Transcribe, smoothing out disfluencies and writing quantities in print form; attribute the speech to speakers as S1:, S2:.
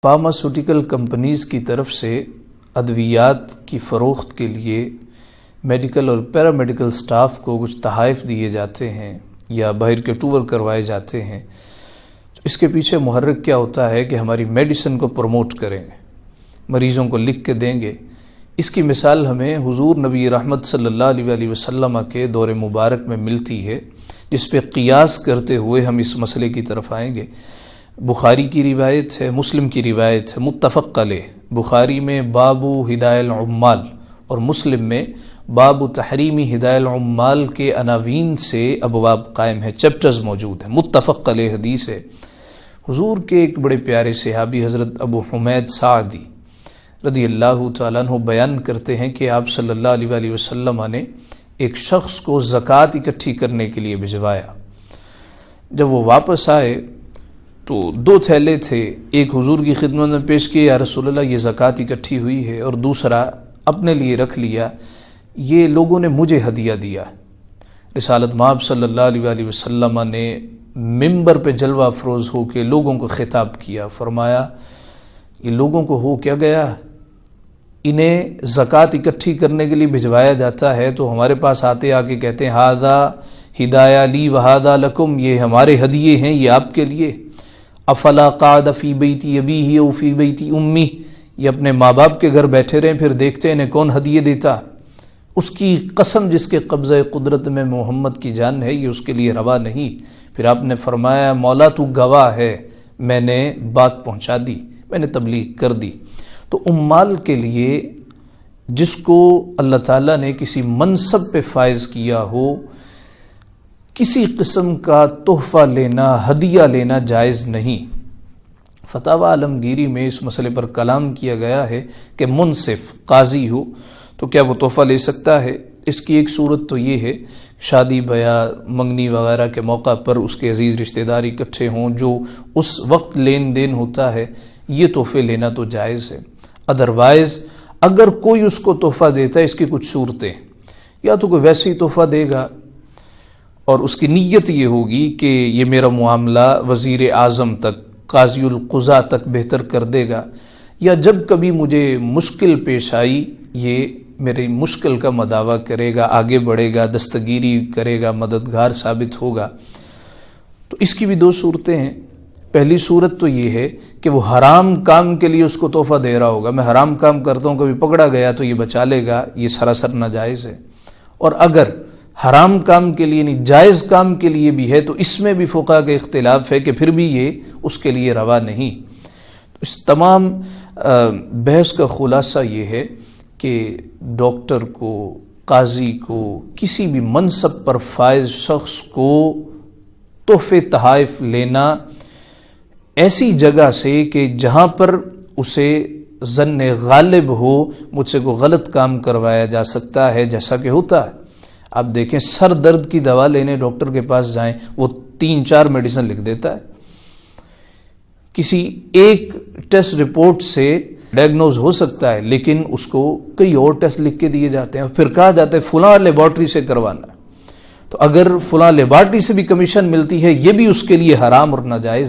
S1: Pharmaceutical companies کی طرف سے ادویات کی فروخت کے لیے میڈیکل اور پیرامیڈیکل سٹاف کو کچھ تحائف دیے جاتے ہیں یا باہر کے ٹور کروائے جاتے ہیں۔ اس کے پیچھے محرک کیا ہوتا ہے کہ ہماری میڈیسن کو پروموٹ کریں، مریضوں کو لکھ کے دیں گے۔ اس کی مثال ہمیں حضور نبی رحمت صلی اللہ علیہ وسلم کے دور مبارک میں ملتی ہے، جس پہ قیاس کرتے ہوئے ہم اس مسئلے کی طرف آئیں گے۔ بخاری کی روایت ہے، مسلم کی روایت ہے، متفق علیہ۔ بخاری میں باب ہدایہ العمال اور مسلم میں باب تحریمی ہدایہ العمال کے عناوین سے ابواب قائم ہیں، چیپٹرز موجود ہیں، متفق علیہ حدیث ہے۔ حضور کے ایک بڑے پیارے صحابی حضرت ابو حمید سعدی رضی اللہ تعالیٰ عنہ بیان کرتے ہیں کہ آپ صلی اللہ علیہ وسلم نے ایک شخص کو زکوٰۃ اکٹھی کرنے کے لیے بھجوایا۔ جب وہ واپس آئے تو 2 تھیلے تھے، ایک حضور کی خدمت میں پیش کیے، یا رسول اللہ یہ زکوٰۃ اکٹھی ہوئی ہے، اور دوسرا اپنے لیے رکھ لیا، یہ لوگوں نے مجھے ہدیہ دیا۔ رسالت مآب صلی اللہ علیہ وسلم نے ممبر پہ جلوہ افروز ہو کے لوگوں کو خطاب کیا، فرمایا یہ لوگوں کو ہو کیا گیا، انہیں زکوٰۃ اکٹھی کرنے کے لیے بھجوایا جاتا ہے تو ہمارے پاس آتے آ کے کہتے ہیں ہذا ہدایہ لی وہذا لکم، یہ ہمارے ہدیے ہیں، یہ آپ کے لیے۔ افلا قعد فی بیتی ابیہ او فی بیتی امی، یہ اپنے ماں باپ کے گھر بیٹھے رہیں پھر دیکھتے ہیں انہیں کون ہدیے دیتا۔ اس کی قسم جس کے قبضہ قدرت میں محمد کی جان ہے، یہ اس کے لیے روا نہیں۔ پھر آپ نے فرمایا مولا تو گواہ ہے، میں نے بات پہنچا دی، میں نے تبلیغ کر دی۔ تو عمال کے لیے جس کو اللہ تعالیٰ نے کسی منصب پہ فائز کیا ہو، کسی قسم کا تحفہ لینا، ہدیہ لینا جائز نہیں۔ فتاوی عالمگیری میں اس مسئلے پر کلام کیا گیا ہے کہ منصف قاضی ہو تو کیا وہ تحفہ لے سکتا ہے؟ اس کی ایک صورت تو یہ ہے شادی بیاہ منگنی وغیرہ کے موقع پر اس کے عزیز رشتہ دار اکٹھے ہوں، جو اس وقت لین دین ہوتا ہے، یہ تحفے لینا تو جائز ہے۔ ادروائز اگر کوئی اس کو تحفہ دیتا ہے، اس کی کچھ صورتیں، یا تو کوئی ویسے ہی تحفہ دے گا اور اس کی نیت یہ ہوگی کہ یہ میرا معاملہ وزیر اعظم تک، قاضی القضاء تک بہتر کر دے گا، یا جب کبھی مجھے مشکل پیش آئی یہ میری مشکل کا مداوع کرے گا، آگے بڑھے گا، دستگیری کرے گا، مددگار ثابت ہوگا۔ تو اس کی بھی 2 صورتیں ہیں۔ پہلی صورت تو یہ ہے کہ وہ حرام کام کے لیے اس کو تحفہ دے رہا ہوگا، میں حرام کام کرتا ہوں، کبھی پکڑا گیا تو یہ بچا لے گا، یہ سراسر ناجائز ہے۔ اور اگر حرام کام کے لیے نہیں، جائز کام کے لیے بھی ہے، تو اس میں بھی فقہاء کا اختلاف ہے کہ پھر بھی یہ اس کے لیے روا نہیں۔ اس تمام بحث کا خلاصہ یہ ہے کہ ڈاکٹر کو، قاضی کو، کسی بھی منصب پر فائز شخص کو تحفے تحائف لینا ایسی جگہ سے کہ جہاں پر اسے ظن غالب ہو مجھ سے کوئی غلط کام کروایا جا سکتا ہے، جیسا کہ ہوتا ہے۔ آپ دیکھیں سر درد کی دوا لینے ڈاکٹر کے پاس جائیں، وہ 3-4 میڈیسن لکھ دیتا ہے۔ کسی ایک ٹیسٹ رپورٹ سے ڈائگنوز ہو سکتا ہے، لیکن اس کو کئی اور ٹیسٹ لکھ کے دیے جاتے ہیں، اور پھر کہا جاتا ہے فلاں لیبارٹری سے کروانا ہے۔ تو اگر فلاں لیبارٹری سے بھی کمیشن ملتی ہے، یہ بھی اس کے لیے حرام اور ناجائز